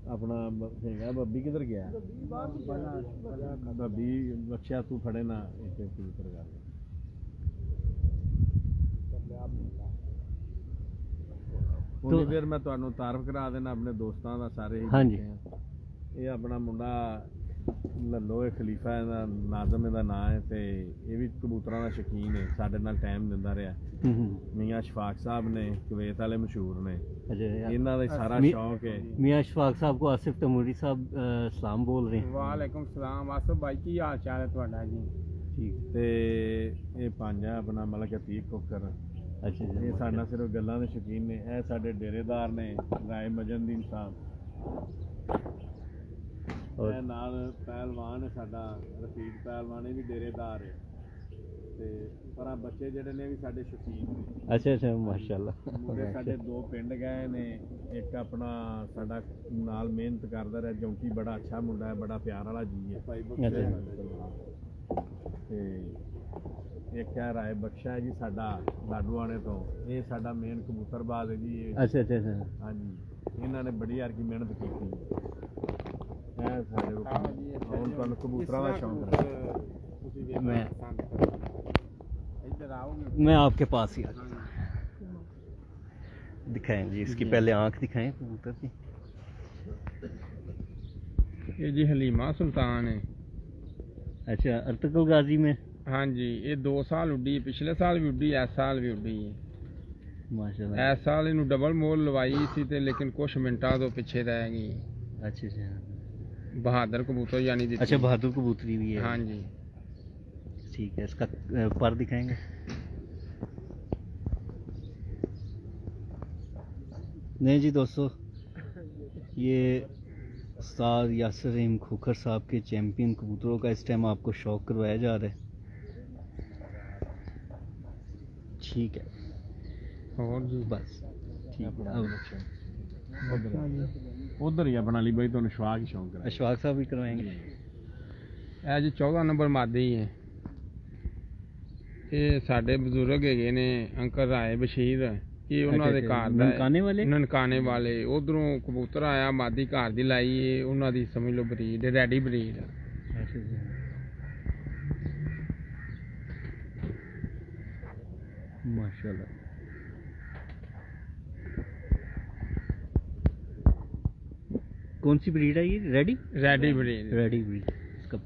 ਆਪਣਾ ਹੈਗਾ ਬੱਬੀ ਕਿੱਧਰ ਗਿਆ? ਬੱਬੀ ਬਖਸ਼ਿਆ ਤੂੰ ਫੜੇ ਨਾ ਇੱਕ ਕਬੂਤਰ ਕਰ। ਉਹਨੇ ਫਿਰ ਮੈਂ ਤੁਹਾਨੂੰ ਤਾਰਫ ਕਰਾ ਦੇਣਾ ਆਪਣੇ ਦੋਸਤਾਂ ਦਾ, ਸਾਰੇ ਹੀ ਹਾਂਜੀ। ਬੈਠੇ ਆ। ਇਹ ਆਪਣਾ ਮੁੰਡਾ ਲੱਲੋ, ਇਹ ਖਲੀਫਾ ਇਹਦਾ, ਨਾਜ਼ਮ ਇਹਦਾ ਨਾਂ ਹੈ ਤੇ ਇਹ ਵੀ ਕਬੂਤਰਾਂ ਦਾ ਸ਼ੌਕੀਨ ਹੈ, ਸਾਡੇ ਨਾਲ ਟਾਈਮ ਦਿੰਦਾ ਰਿਹਾ। ਮੀਆਂ ਸ਼ਫਾਕ ਸਾਹਿਬ ਨੇ ਕੁਵੈਤ ਵਾਲੇ ਮਸ਼ਹੂਰ ਨੇ, ਇਹਨਾਂ ਦਾ ਹੀ ਸਾਰਾ ਸ਼ੌਕ ਹੈ। मियाँ शफाक साहब को आसिफ तमूरी साहब सलाम बोल रहे हैं। ਵਾਲੇਕੁਮ ਸਲਾਮ ਆਸਫ ਭਾਈ, ਕੀ ਹਾਲ ਚਾਲ ਹੈ ਤੁਹਾਡਾ ਜੀ? ठीक। ਤੇ ਇਹ ਪੰਜ ਆ ਆਪਣਾ ਮਲਕ ਅਤੀਕ ਕੋਕਰ। अच्छा जी। ਇਹ ਸਾਡਾ ਸਿਰਫ ਗੱਲਾਂ ਦੇ ਸ਼ੌਕੀਨ ਨੇ। ਇਹ ਸਾਡੇ ਡੇਰੇਦਾਰ ਨੇ ਰਾਏ ਮਜਨਦੀਨ ਸਾਹਿਬ। ਇਹ ਨਾਲ ਪਹਿਲਵਾਨ ਹੈ ਸਾਡਾ ਰਫੀਕ ਪਹਿਲਵਾਨ, ਇਹ ਵੀ ਡੇਰੇਦਾਰ ਹੈ। ਤੇ ਪਰ ਆ ਬੱਚੇ ਜਿਹੜੇ ਨੇ ਵੀ ਸਾਡੇ ਸ਼ੌਕੀਨ ਨੇ। अच्छा अच्छा माशाल्लाह। ਮੁੰਡੇ ਸਾਡੇ ਦੋ ਪਿੰਡ ਗਏ ਨੇ, ਇੱਕ ਆਪਣਾ ਸਾਡਾ ਨਾਲ ਮਿਹਨਤ ਕਰਦਾ ਰਿਹਾ ਜੌਂਟੀ, ਬੜਾ ਅੱਛਾ ਮੁੰਡਾ ਹੈ, ਬੜਾ ਪਿਆਰ ਵਾਲਾ ਜੀ ਹੈ ਭਾਈ ਬਖਸ਼ਾ ਅੱਛਾ। ਤੇ ਇੱਕ ਹੈ ਰਾਏ ਬਖਸ਼ਾ ਹੈ ਜੀ ਸਾਡਾ ਲਾਡੂਆਣੇ ਤੋਂ, ਇਹ ਸਾਡਾ ਮੇਨ ਕਬੂਤਰਬਾਜ਼ ਹੈ ਜੀ ਇਹ। अच्छा अच्छा अच्छा। ਹਾਂਜੀ, ਇਹਨਾਂ ਨੇ ਬੜੀ ਯਾਰ ਕੀ ਮਿਹਨਤ ਕੀਤੀ। ਇਹ ਸਾਡੇ ਕੋਲ ਹੁਣ ਤੁਹਾਨੂੰ ਕਬੂਤਰਾਂ ਦਾ ਸ਼ੌਂਕ ਹੈ। मैं ਇੱਧਰ ਆਓਗੇ मैं आपके पास ही आता हूँ। दिखाएं जी इसकी पहले आंख दिखाएं कबूतर की। ਇਹ ਜੀ ਹਲੀਮਾ ਸੁਲਤਾਨ ਹੈ। अच्छा अर्तुगरुल गाजी में ਹਾਂਜੀ, ਇਹ 2 ਸਾਲ ਉੱਡੀ, ਪਿਛਲੇ ਸਾਲ ਵੀ ਉੱਡੀ, ਇਸ ਸਾਲ ਵੀ ਉੱਡੀ ਹੈ। माशाल्लाह। ਇਸ ਸਾਲ ਇਹਨੂੰ ਡਬਲ ਮੋਲ ਲਵਾਈ ਸੀ ਤੇ ਲੇਕਿਨ ਕੁਝ ਮਿੰਟਾਂ ਤੋਂ ਪਿੱਛੇ ਰਹਿ ਗਈ। अच्छा अच्छा ਬਹਾਦਰ ਕਬੂਤਰ ਯਾਨੀ ਦਿੱਤੀ। अच्छा बहादुर कबूतरी भी है। ਹਾਂਜੀ, ठीक है इसका पर दिखाएंगे। नहीं जी दोस्तों, ये उस्ताद यासर रहीम खोखर साहब के चैम्पियन कबूतरों का इस टाइम आपको शौक करवाया जा रहा है। ठीक है ਹੋਰ ਜੀ बस ठीक है। अब ਉਧਰ ਹੀ ਆਪਣਾ ਲਈ ਬਾਈ ਤੁਹਾਨੂੰ ਸ਼ਵਾਕ ਹੀ ਸ਼ੌਂਕ ਹੈ। अशफाक साहब भी करवाएंगे। ਇਹ ਜੀ 14 ਨੰਬਰ ਮਾਦੀ ਹੈ। ਇਹ ਸਾਡੇ ਬਜ਼ੁਰਗ ਹੈਗੇ ਨੇ ਅੰਕਲ ਰਾਏ ਬਸ਼ੀਰ, ਇਹ ਉਹਨਾਂ ਦੇ अच्छा, ਘਰ ਦਾ ननकाने वाले? ਨਨਕਾਣੇ ਵਾਲੇ। ਉਧਰੋਂ ਕਬੂਤਰ ਆਇਆ, ਮਾਦੀ ਘਰ ਦੀ ਲਾਈ ਏ, ਉਹਨਾਂ ਦੀ ਸਮਝ ਲਓ ਬਰੀਡ, ਰੈਡੀ ਬਰੀਡ। अच्छा अच्छा। माशाल्लाह। कौन सी ब्रीड है ये? Ready ready breed. Ready breed. इसका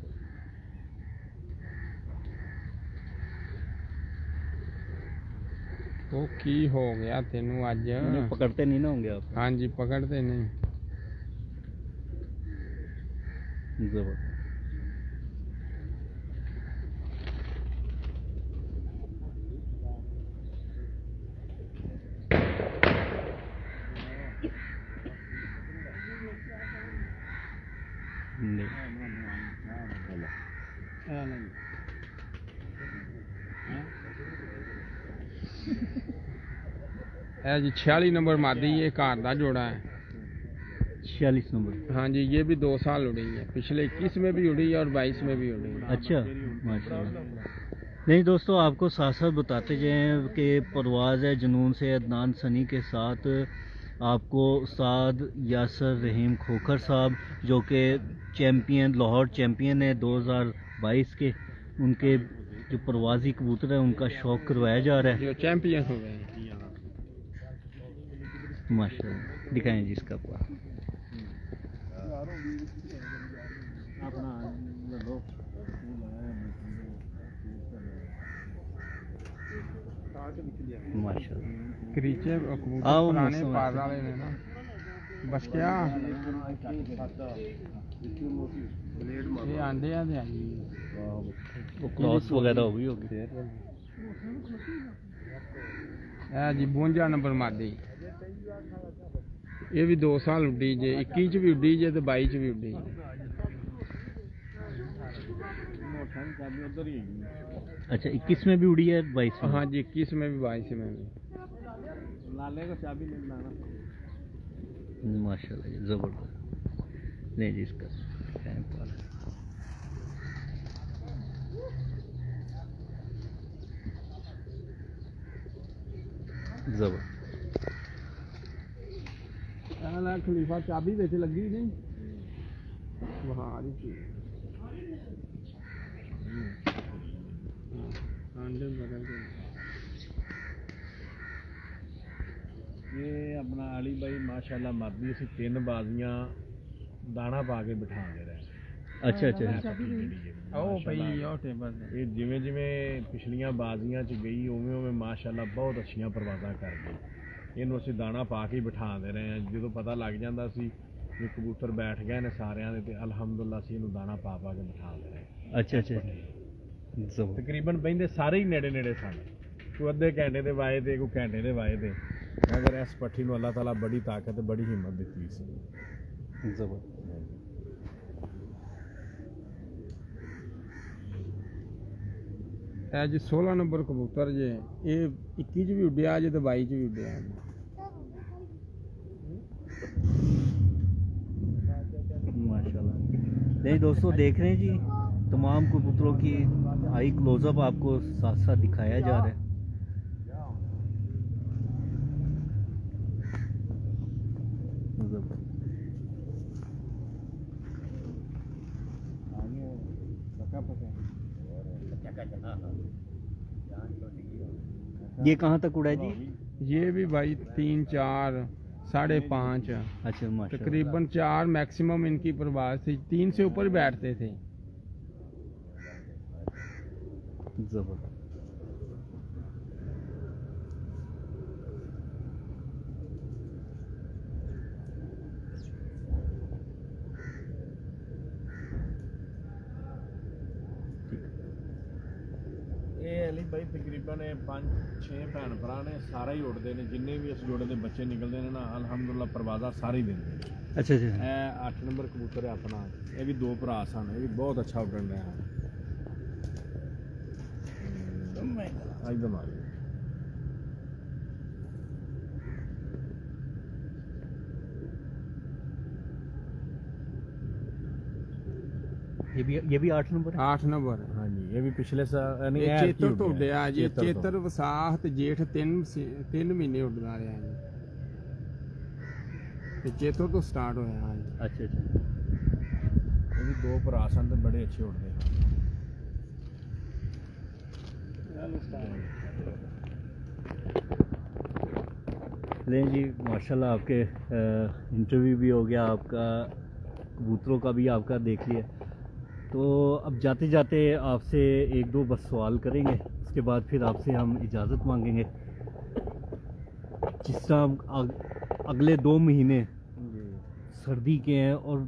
ਉਹ ਕੀ ਹੋ ਗਿਆ ਤੈਨੂੰ ਅੱਜ? इन्हें पकड़ते नहीं ना होंगे आप? ਹਾਂਜੀ, ਪਕੜਦੇ ਨਹੀਂ। जबरदस्त। नहीं ਇਹ ਜੀ 46 ਨੰਬਰ ਮਾਦੀ, ਇਹ ਘਰ ਦਾ ਜੋੜਾ है। 46 नंबर। हाँ जी, ये भी 2 साल उड़ी है, पिछले 21 में भी उड़ी है और 22 में भी उड़ी है। अच्छा माशाल्लाह। नहीं दोस्तों, आपको साथ साथ बताते जाएं कि परवाज़ है जुनून से अदनान सनी के साथ आपको उस्ताद यासर रहीम खोखर साहब, जो कि चैम्पियन, लाहौर चैम्पियन है 2022 के, उनके जो परवाज़ी कबूतर है उनका शौक़ करवाया जा रहा है। जो चैंपियन हो गए हैं। माशाल्लाह। दिखाएं जी इसका पर। माशाल्लाह। करीचे कबूतर आओ पुराने मौसम पार ऐसे। वाले ने ना, बस क्या ये आंडे आंडे आई वो क्रॉस वगैरह हो गई होगी। है जी 52 नंबर मादी, ये भी 2 साल उड्डी जे, 21 च भी उड्डी जे ते 22 च भी उड्डी। अच्छा 21 में भी उड़ी है, 22 में? हाँ जी, 21 में भी 22 में भी। लाले को चाबी नहीं लाना। माशाल्लाह जी, ज़बरदस्त। नहीं जी इसका टाइम पर जबरदस्त। खलीफा चाबी ਵਿੱਚ ਲੱਗੀ ਨਹੀਂ ਵਹਾਂ ਆ ਰਹੀ ਸੀ ਆਂਡੇ ਬਦਲ ਗਏ। ਇਹ ਆਪਣਾ ਅਲੀ ਬਾਈ ਮਾਸ਼ਾਅੱਲਾ ਮਰਦੀ, ਅਸੀਂ 3 ਬਾਜ਼ੀਆਂ ਦਾਣਾ ਪਾ ਕੇ ਬਿਠਾਉਂਦੇ ਰਹੇ। अच्छा अच्छा। ਉਹ ਪਈ ਉਹ ਟੇਬਲ ਤੇ। ਇਹ ਜਿਵੇਂ ਜਿਵੇਂ ਪਿਛਲੀਆਂ ਬਾਜ਼ੀਆਂ 'ਚ ਗਈ ਉਵੇਂ ਉਵੇਂ ਮਾਸ਼ਾਅੱਲਾ ਬਹੁਤ ਅੱਛੀਆਂ ਪਰਵਾਜ਼ਾਂ ਕਰ ਗਈ। ਇਹਨੂੰ ਅਸੀਂ ਦਾਣਾ ਪਾ ਕੇ ਹੀ ਬਿਠਾਉਂਦੇ ਰਹੇ ਹਾਂ। ਜਦੋਂ ਪਤਾ ਲੱਗ ਜਾਂਦਾ ਸੀ ਵੀ ਕਬੂਤਰ ਬੈਠ ਗਏ ਨੇ ਸਾਰਿਆਂ ਦੇ, ਤੇ ਅਲਹਮਦੁਲਿਲਾ ਅਸੀਂ ਇਹਨੂੰ ਦਾਣਾ ਪਾ ਪਾ ਕੇ ਬਿਠਾਉਂਦੇ ਰਹੇ। अच्छा अच्छा। जबरदस्त। ਤਕਰੀਬਨ ਬਹਿੰਦੇ ਸਾਰੇ ਹੀ ਨੇੜੇ ਨੇੜੇ ਸਨ, ਕੋਈ ਅੱਧੇ ਘੰਟੇ ਦੇ ਵਾਏ ਤੇ, ਕੋਈ ਘੰਟੇ ਦੇ ਵਾਏ ਤੇ, ਮਗਰ ਇਸ ਪੱਠੀ ਨੂੰ ਅੱਲਾਹ ਤਾਲਾ ਬੜੀ ਤਾਕਤ ਤੇ ਬੜੀ ਹਿੰਮਤ ਦਿੱਤੀ ਸੀ। जबरदस्त। ਇਹ ਜੀ 16 ਨੰਬਰ ਕਬੂਤਰ ਜੇ ਇਹ 21 ਚ ਵੀ ਉੱਡਿਆ ਜੇ ਤੇ 22 ਚ ਵੀ ਉੱਡਿਆ ਜੀ। माशाल्लाह। नहीं दोस्तों, देख रहे हैं जी तमाम कबूतरों की हाई क्लोजअप आपको साथ साथ दिखाया जा रहा है। ये कहाँ तक उड़ा है जी? ये भी भाई 3 4 5.5 अच्छा माशाल्लाह। तकरीबन 4 मैक्सिमम इनकी परवाज थी, 3 से ऊपर बैठते थे। जबरदस्त। ਇਹ ਅਲੀ ਬਾਈ ਤਕਰੀਬਨ 5-6 ਭੈਣ ਭਰਾ ਨੇ, ਸਾਰਾ ਹੀ ਉੱਡਦੇ ਨੇ, ਜਿੰਨੇ ਵੀ ਇਸ ਜੋੜੇ ਦੇ ਬੱਚੇ ਨਿਕਲਦੇ ਨੇ ਨਾ ਅਲਹਮਦੁਲਿਲਾ ਪਰਵਾਜ਼ਾ ਸਾਰੇ ਹੀ ਦਿੰਦੇ ਨੇ। अच्छा अच्छा। ਇਹ 8 ਨੰਬਰ ਕਬੂਤਰ ਹੈ ਆਪਣਾ, ਇਹ ਵੀ 2 ਭਰਾ ਸਨ, ਇਹ ਵੀ ਬਹੁਤ ਅੱਛਾ ਉੱਡਣ ਰਿਹਾ। ਇੱਕਦਮ ਆ ਗਿਆ। ये भी 8 नंबर है। 8 नंबर ਹਾਂਜੀ ਇਹ ਵੀ ਪਿਛਲੇ ਸਾਲ ਨਹੀਂ ਇਹ ਐਤਕੀ ਚੇਤਰ ਤੋਂ ਉੱਡਿਆ। ਉੱਡਿਆ ਜੀ। ਚੇਤਰ ਤੋਂ। ਚੇਤਰ ਵਿਸਾਖ ਤੇ ਜੇਠ 3 ਮਹੀਨੇ ਉੱਡਦਾ ਰਿਹਾ ਜੀ, ਤੇ ਚੇਤਰ ਤੋਂ ਸਟਾਰਟ ਹੋਇਆ ਜੀ। अच्छा अच्छा। ਇਹ ਵੀ 2 ਭਰਾ ਸਨ ਤੇ ਬੜੇ ਅੱਛੇ ਉੱਡਦੇ ਹਨ। लें जी माशाल्लाह, आपके इंटरव्यू भी हो गया, आपका कबूतरों का भी आपका देख लिया। तो अब जाते जाते आपसे 1-2 बस सवाल करेंगे, उसके बाद फिर आपसे हम इजाज़त मांगेंगे। जिस तरह अगले 2 महीने सर्दी के हैं और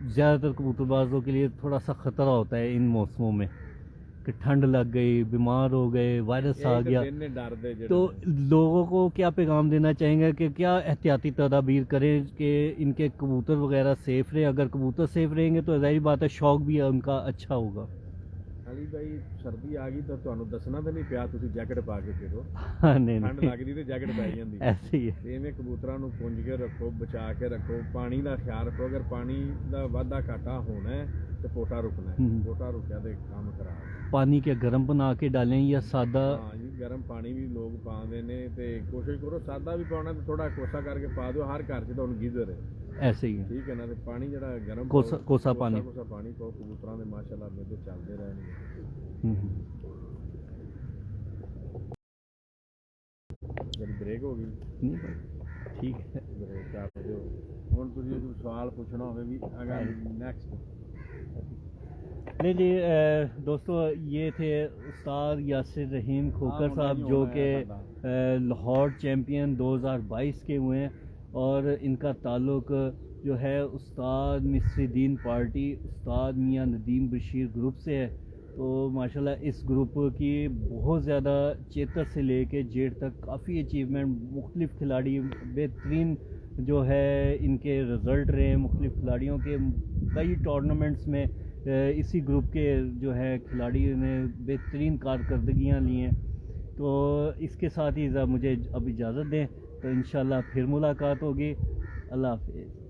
ज़्यादातर कबूतरबाजों के लिए थोड़ा सा ख़तरा होता है इन मौसमों में कि ठंड लग गई, बीमार हो गए, वायरस आ गया, तो लोगों को क्या पैगाम देना चाहेंगे कि क्या एहतियाती तदाबीर करें कि इनके कबूतर वगैरह सेफ़ रहें? अगर कबूतर सेफ़ रहेंगे तो ज़ाहिर बात है शौक भी उनका अच्छा होगा। ਅਲੀ ਬਾਈ ਸਰਦੀ ਆ ਗਈ ਤਾਂ ਤੁਹਾਨੂੰ ਦੱਸਣਾ ਤਾਂ ਨਹੀਂ ਪਿਆ, ਤੁਸੀਂ ਜੈਕਟ ਪਾ ਕੇ ਫਿਰੋ। हाँ, नहीं ਠੰਡ नहीं, ਲੱਗਦੀ ਤੇ ਜੈਕਟ ਪੈ ਜਾਂਦੀ। ऐसे ही है। ਤੇ ਇਵੇਂ ਕਬੂਤਰਾਂ ਨੂੰ ਪੁੰਜ ਕੇ ਰੱਖੋ, ਬਚਾ ਕੇ ਰੱਖੋ, ਪਾਣੀ ਦਾ ਖਿਆਲ ਰੱਖੋ। ਅਗਰ ਪਾਣੀ ਦਾ ਵਾਧਾ ਘਾਟਾ ਹੋਣਾ ਹੈ ਤੇ ਪੋਟਾ ਰੁਕਣਾ ਹੈ। ਪੋਟਾ ਰੁਕਿਆ ਤੇ ਕੰਮ ਖਰਾਬ। पानी के गर्म बना के डालें या सादा? ਹਾਂ ਜੀ, ਗਰਮ ਪਾਣੀ ਵੀ ਲੋਕ ਪਾਉਂਦੇ ਨੇ ਤੇ ਕੋਸ਼ਿਸ਼ ਕਰੋ ਸਾਦਾ ਵੀ ਪਾਉਣਾ ਤੇ ਥੋੜਾ ਕੋਸਾ ਕਰਕੇ ਪਾ ਦਿਓ। ਹਰ ਘਰ 'ਚ ਤਾਂ ਹੁਣ ਗੀਜ਼ਰ ਹੈ, ऐसे ही है। ਠੀਕ ਹੈ ਨਾ। ਤੇ ਪਾਣੀ ਜਿਹੜਾ ਗਰਮ ਕੋਸਾ ਪਾਣੀ ਪਾਓ, ਕਬੂਤਰਾਂ ਦੇ ਮਾਸ਼ਾਅੱਲਾ ਮੇਲੇ ਚੱਲਦੇ ਰਹਿਣਗੇ। ਜਿਹੜੀ ਬ੍ਰੇਕ ਹੋ ਗਈ नहीं भाई, ठीक है। ਬ੍ਰੇਕ ਕਰ ਦਿਓ। ਹੁਣ ਤੁਸੀਂ ਕੋਈ ਸਵਾਲ ਪੁੱਛਣਾ ਹੋਵੇ ਵੀ ਅਗਰ ਨੈਕਸਟ। नहीं जी दोस्तों, ये थे उस्ताद यासिर रहीम खोकर साहब, जो कि लाहौर चैम्पियन 2022 के हुए हैं, और इनका ताल्लुक़ जो है उस्ताद मिस्रीदीन पार्टी, उस्ताद मियां नदीम बशीर ग्रुप से है। तो माशाल्लाह इस ग्रुप की बहुत ज़्यादा चेतर से लेके जेठ तक काफ़ी अचीवमेंट, मुख्तलिफ़ खिलाड़ी बेहतरीन जो है इनके रिज़ल्ट रहे हैं। मुख्तलिफ़ खिलाड़ियों के कई टूर्नामेंट्स में इसी ग्रुप के जो है खिलाड़ियों ने बेहतरीन कारकर्दगियाँ ली हैं। तो इसके साथ ही मुझे अब इजाज़त दें, तो इंशाल्लाह फिर मुलाकात होगी। अल्लाह हाफ़िज़।